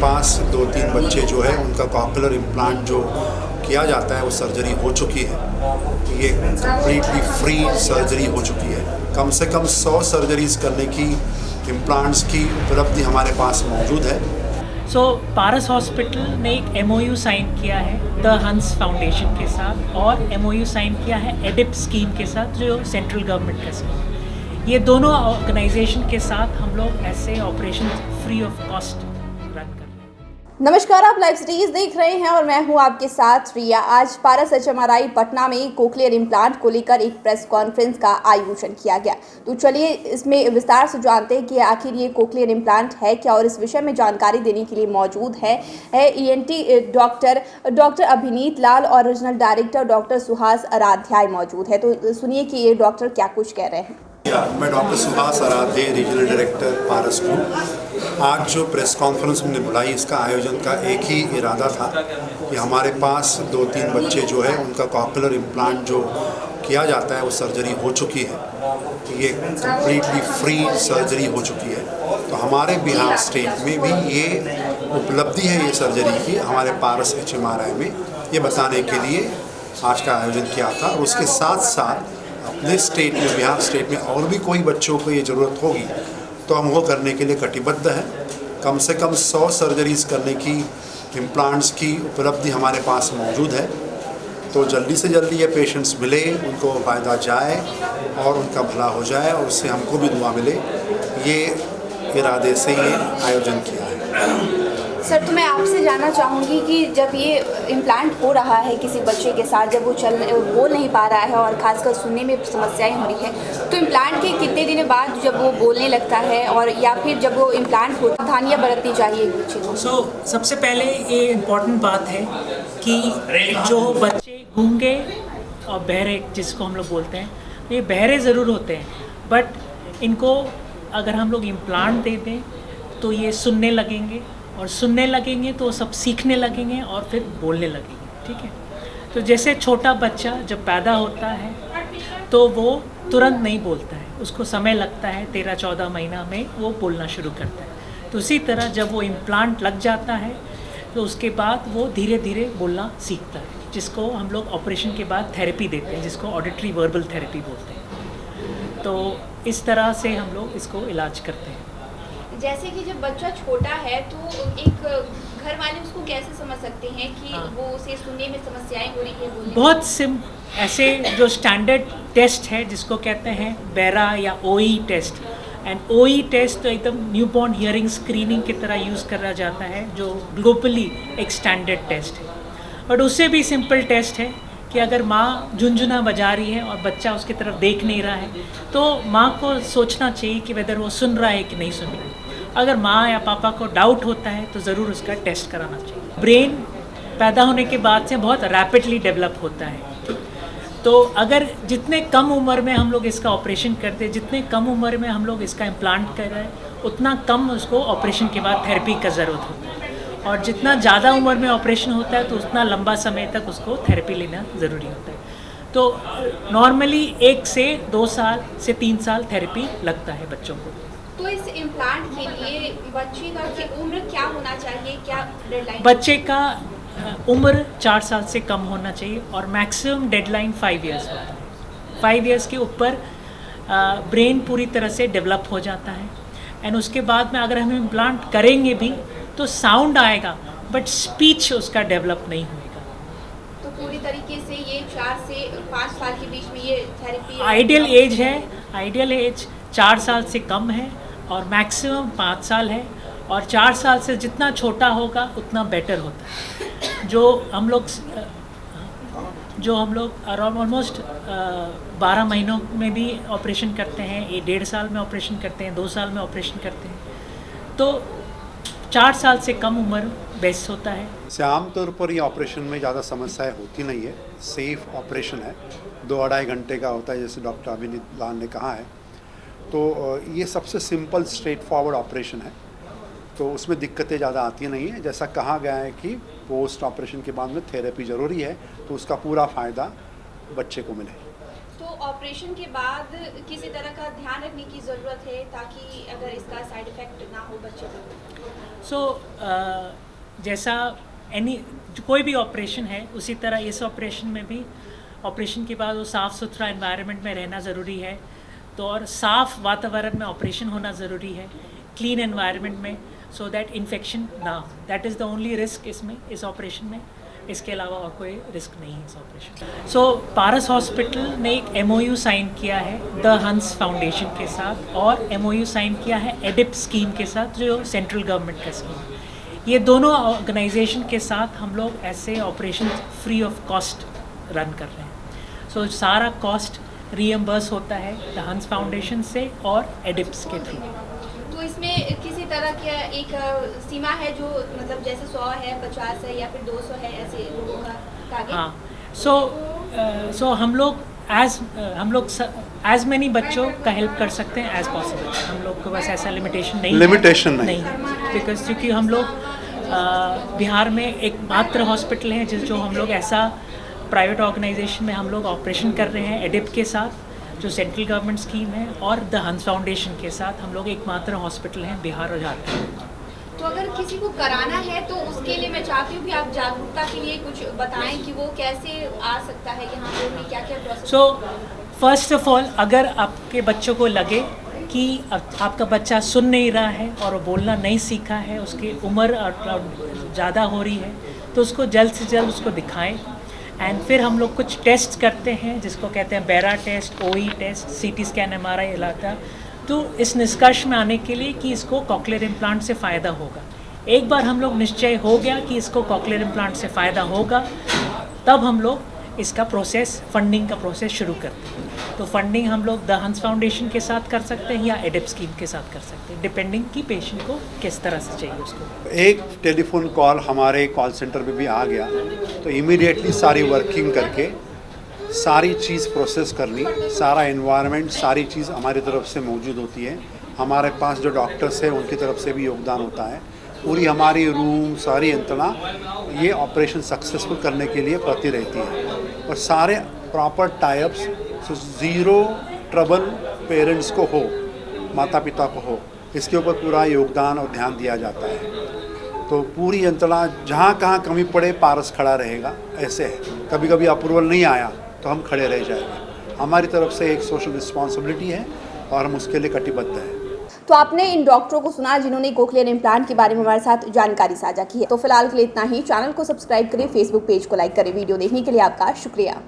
पास 2-3 बच्चे जो है उनका कॉक्लियर इम्प्लांट जो किया जाता है वो सर्जरी हो चुकी है। ये कम्प्लीटली फ्री सर्जरी हो चुकी है। कम से कम 100 सर्जरीज करने की इम्प्लांट्स की उपलब्धि हमारे पास मौजूद है। पारस हॉस्पिटल ने एक MOU साइन किया है द हंस फाउंडेशन के साथ और MOU साइन किया है एडिप स्कीम के साथ जो सेंट्रल गवर्नमेंट का स्कीम। ये दोनों ऑर्गेनाइजेशन के साथ हम लोग ऐसे operation free of cost run कर रहे हैं। नमस्कार, आप लाइव सिटीज देख रहे हैं और मैं हूं आपके साथ रिया। आज पारस HMRI पटना में कोक्लियर इम्प्लांट को लेकर एक प्रेस कॉन्फ्रेंस का आयोजन किया गया। तो चलिए इसमें विस्तार से जानते हैं कि आखिर ये कोक्लियर इम्प्लांट है क्या, और इस विषय में जानकारी देने के लिए मौजूद है ENT डॉक्टर अभिनीत लाल और रीजनल डायरेक्टर डॉक्टर सुहास आराध्याय मौजूद है। तो सुनिए कि ये डॉक्टर क्या कुछ कह रहे हैं। मैं डॉक्टर सुहास आराध्य, रीजनल डायरेक्टर पारस ग्रुप। आज जो प्रेस कॉन्फ्रेंस हमने बुलाई, इसका आयोजन का एक ही इरादा था कि हमारे पास 2-3 बच्चे जो है उनका कॉक्लियर इम्प्लांट जो किया जाता है वो सर्जरी हो चुकी है। ये कम्प्लीटली फ्री सर्जरी हो चुकी है। तो हमारे बिहार स्टेट में भी ये उपलब्धि है ये सर्जरी की हमारे पारस HMRI में, ये बताने के लिए आज का आयोजन किया था। और उसके साथ साथ अपने स्टेट में, बिहार स्टेट में और भी कोई बच्चों को ये ज़रूरत होगी तो हम वो करने के लिए कटिबद्ध हैं। कम से कम 100 सर्जरीज करने की इम्प्लांट्स की उपलब्धि हमारे पास मौजूद है। तो जल्दी से जल्दी ये पेशेंट्स मिले, उनको फ़ायदा जाए और उनका भला हो जाए और उससे हमको भी दुआ मिले, ये इरादे से ये आयोजन किया है। सर, तो मैं आपसे जानना चाहूँगी कि जब ये इम्प्लांट हो रहा है किसी बच्चे के साथ, जब वो बोल नहीं पा रहा है और खासकर सुनने में समस्याएं हो रही है, तो इम्प्लांट के कितने दिन बाद जब वो बोलने लगता है और या फिर जब वो इम्प्लांट हो, सावधानियाँ बरतनी चाहिए बच्चे को? सबसे पहले ये इम्पॉर्टेंट बात है कि जो बच्चे गूंगे और बहरे जिसको हम लोग बोलते हैं, ये बहरे ज़रूर होते हैं, बट इनको अगर हम लोग इम्प्लांट दे दें तो ये सुनने लगेंगे और सुनने लगेंगे तो सब सीखने लगेंगे और फिर बोलने लगेंगे। ठीक है, तो जैसे छोटा बच्चा जब पैदा होता है तो वो तुरंत नहीं बोलता है, उसको समय लगता है, 13-14 महीना में वो बोलना शुरू करता है। तो उसी तरह जब वो इम्प्लांट लग जाता है तो उसके बाद वो धीरे धीरे बोलना सीखता है, जिसको हम लोग ऑपरेशन के बाद थेरेपी देते हैं, जिसको ऑडिटरी वर्बल थेरेपी बोलते हैं। तो इस तरह से हम लोग इसको इलाज करते हैं। जैसे कि जब बच्चा छोटा है तो एक घर वाले उसको कैसे समझ सकते हैं कि वो उसे सुनने में समस्याएं हो रही है? बहुत ऐसे जो स्टैंडर्ड टेस्ट है जिसको कहते हैं बेरा या OE test, and OE test तो एकदम न्यूबॉर्न हियरिंग स्क्रीनिंग की तरह यूज़ करा जाता है, जो ग्लोबली एक स्टैंडर्ड टेस्ट है। बट उससे भी सिंपल टेस्ट है कि अगर माँ झुनझुना बजा रही है और बच्चा उसकी तरफ देख नहीं रहा है तो माँ को सोचना चाहिए कि वेदर वो सुन रहा है कि नहीं सुन रहा है। अगर माँ या पापा को डाउट होता है तो ज़रूर उसका टेस्ट कराना चाहिए। ब्रेन पैदा होने के बाद से बहुत रैपिडली डेवलप होता है, तो अगर जितने कम उम्र में हम लोग इसका ऑपरेशन करते हैं, जितने कम उम्र में हम लोग इसका इम्प्लांट कर रहे हैं, उतना कम उसको ऑपरेशन के बाद थेरेपी का ज़रूरत होता है, और जितना ज़्यादा उम्र में ऑपरेशन होता है तो उतना लंबा समय तक उसको थेरेपी लेना ज़रूरी होता है। तो नॉर्मली 1 से 2 साल से 3 साल थेरेपी लगता है बच्चों को। तो इस इम्प्लांट के लिए बच्चे का उम्र क्या होना चाहिए, क्या डेडलाइन? बच्चे का उम्र 4 साल से कम होना चाहिए और मैक्सिमम डेडलाइन 5 इयर्स होता है। 5 इयर्स के ऊपर ब्रेन पूरी तरह से डेवलप हो जाता है, एंड उसके बाद में अगर हम इम्प्लांट करेंगे भी तो साउंड आएगा बट स्पीच उसका डेवलप नहीं होएगा। तो पूरी तरीके से ये 4 से 5 साल के बीच में ये थेरेपी आइडियल एज है। आइडियल एज 4 साल से कम है और मैक्सिमम 5 साल है, और 4 साल से जितना छोटा होगा उतना बेटर होता है। जो हम लोग अराउंड ऑलमोस्ट 12 महीनों में भी ऑपरेशन करते हैं, ये 1.5 साल में ऑपरेशन करते हैं, 2 साल में ऑपरेशन करते हैं। तो 4 साल से कम उम्र बेस्ट होता है। आमतौर पर ये ऑपरेशन में ज़्यादा समस्याएं होती नहीं है, सेफ ऑपरेशन है, 2-2.5 घंटे का होता है जैसे डॉक्टर अभिनीत लाल ने कहा है। तो ये सबसे सिंपल स्ट्रेट फॉरवर्ड ऑपरेशन है, तो उसमें दिक्कतें ज़्यादा आती नहीं है। जैसा कहा गया है कि पोस्ट ऑपरेशन के बाद में थेरेपी ज़रूरी है, तो उसका पूरा फ़ायदा बच्चे को मिले। तो ऑपरेशन के बाद किसी तरह का ध्यान रखने की ज़रूरत है ताकि अगर इसका साइड इफ़ेक्ट ना हो बच्चे को? जैसा कोई भी ऑपरेशन है उसी तरह इस ऑपरेशन में भी ऑपरेशन के बाद वो साफ़ सुथरा एनवायरनमेंट में रहना ज़रूरी है। तो और साफ़ वातावरण में ऑपरेशन होना ज़रूरी है, क्लीन एनवायरनमेंट में, सो दैट इन्फेक्शन ना हो। That is the only risk इसमें, इस ऑपरेशन में। इसके अलावा और कोई रिस्क नहीं है इस ऑपरेशन। सो पारस हॉस्पिटल ने एक MOU साइन किया है द हंस फाउंडेशन के साथ और MOU साइन किया है एडिप स्कीम के साथ, जो सेंट्रल गवर्नमेंट का स्कीम है। ये दोनों ऑर्गेनाइजेशन के साथ हम लोग ऐसे operation free of cost run कर रहे हैं। सो सारा कॉस्ट रीएम्बर्स होता है द हंस फाउंडेशन से और एडिप्स के थ्रू। तो इसमें किसी तरह की एक सीमा है जो मतलब जैसे 100 है, 50 है या फिर 200 है, ऐसे लोगों का टारगेट? हाँ, सो हम लोग एज मैनी बच्चों का हेल्प कर सकते हैं एज पॉसिबल। हम लोग को बस ऐसा लिमिटेशन नहीं है बिकॉज क्योंकि हम लोग बिहार में एकमात्र हॉस्पिटल है जो हम लोग ऐसा प्राइवेट ऑर्गेनाइजेशन में हम लोग ऑपरेशन कर रहे हैं एडिप के साथ, जो सेंट्रल गवर्नमेंट स्कीम है, और द हंस फाउंडेशन के साथ हम लोग एकमात्र हॉस्पिटल हैं बिहार और झारखंड। तो अगर किसी को कराना है तो उसके लिए मैं चाहती हूँ कि आप जागरूकता के लिए कुछ बताएं कि वो कैसे आ सकता है यहाँ पे, क्या क्या process? So first of all, अगर आपके बच्चों को लगे कि आपका बच्चा सुन नहीं रहा है और वो बोलना नहीं सीखा है, उसकी उम्र ज़्यादा हो रही है, तो उसको जल्द से जल्द उसको दिखाएं। एंड फिर हम लोग कुछ टेस्ट करते हैं जिसको कहते हैं BERA test, OE test, CT scan, MRI इलाका, तो इस निष्कर्ष में आने के लिए कि इसको कॉकलियर इम्प्लांट से फ़ायदा होगा। एक बार हम लोग निश्चय हो गया कि इसको कॉकलियर इम्प्लांट से फ़ायदा होगा, तब हम लोग इसका प्रोसेस, फंडिंग का प्रोसेस शुरू करते हैं। तो फंडिंग हम लोग द हंस फाउंडेशन के साथ कर सकते हैं या एडिप स्कीम के साथ कर सकते हैं, डिपेंडिंग कि पेशेंट को किस तरह से चाहिए उसको। एक टेलीफोन कॉल हमारे कॉल सेंटर पे भी आ गया तो इमीडिएटली सारी वर्किंग करके सारी चीज़ प्रोसेस करनी, सारा एनवायरनमेंट, सारी चीज़ हमारी तरफ से मौजूद होती है। हमारे पास जो डॉक्टर्स हैं उनकी तरफ से भी योगदान होता है। पूरी हमारी रूम, सारी यंत्रणा ये ऑपरेशन सक्सेसफुल करने के लिए प्रति रहती है और सारे proper types, zero trouble parents को हो, माता पिता को हो, इसके ऊपर पूरा योगदान और ध्यान दिया जाता है। तो पूरी यंत्रणा जहाँ कहाँ कमी पड़े पारस खड़ा रहेगा। ऐसे है, कभी कभी अप्रूवल नहीं आया तो हम खड़े रह जाएंगे। हमारी तरफ से एक सोशल रिस्पॉन्सिबिलिटी है और हम उसके लिए कटिबद्ध हैं। तो आपने इन डॉक्टरों को सुना जिन्होंने कोक्लियर इम्प्लांट के बारे में हमारे साथ जानकारी साझा की है। तो फिलहाल के लिए इतना ही। चैनल को सब्सक्राइब करें, फेसबुक पेज को लाइक करें। वीडियो देखने के लिए आपका शुक्रिया।